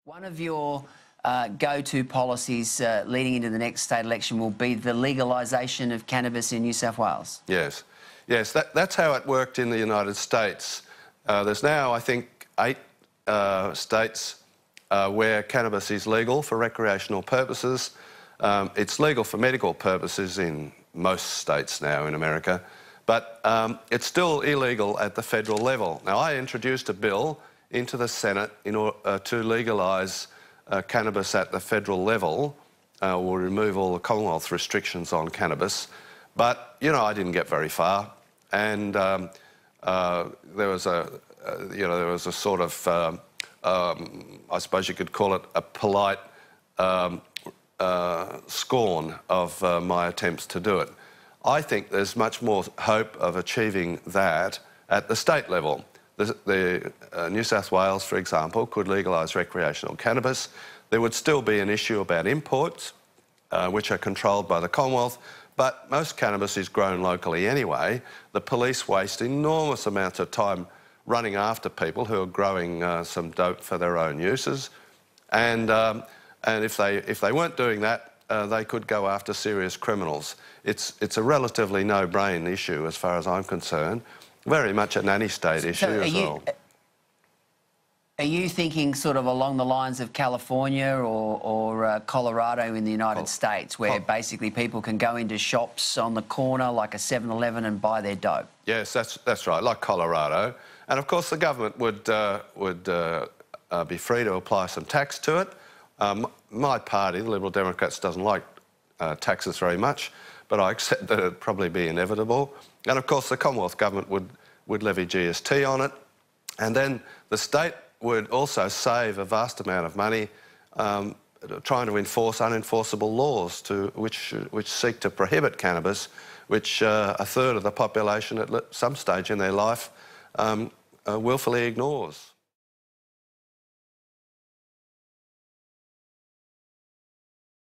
One of your go-to policies leading into the next state election will be the legalisation of cannabis in New South Wales. Yes, that's how it worked in the United States. There's now, I think, 8 states where cannabis is legal for recreational purposes. It's legal for medical purposes in most states now in America, but it's still illegal at the federal level. Now, I introduced a bill into the Senate in order to legalise cannabis at the federal level. We'll remove all the Commonwealth restrictions on cannabis, but you know, I didn't get very far, and there was a sort of I suppose you could call it a polite scorn of my attempts to do it. I think there's much more hope of achieving that at the state level. New South Wales, for example, could legalise recreational cannabis. There would still be an issue about imports, which are controlled by the Commonwealth, but most cannabis is grown locally anyway. The police waste enormous amounts of time running after people who are growing some dope for their own uses, and if they weren't doing that, they could go after serious criminals. It's a relatively no-brain issue as far as I'm concerned. Very much a nanny state issue as well. Are you thinking sort of along the lines of California or Colorado in the United States, where basically people can go into shops on the corner like a 7-Eleven and buy their dope? Yes, that's right, like Colorado. And of course the government would be free to apply some tax to it. My party, the Liberal Democrats, doesn't like taxes very much, but I accept that it'd probably be inevitable. And of course the Commonwealth government would levy GST on it, and then the state would also save a vast amount of money trying to enforce unenforceable laws which seek to prohibit cannabis, which a third of the population at some stage in their life willfully ignores.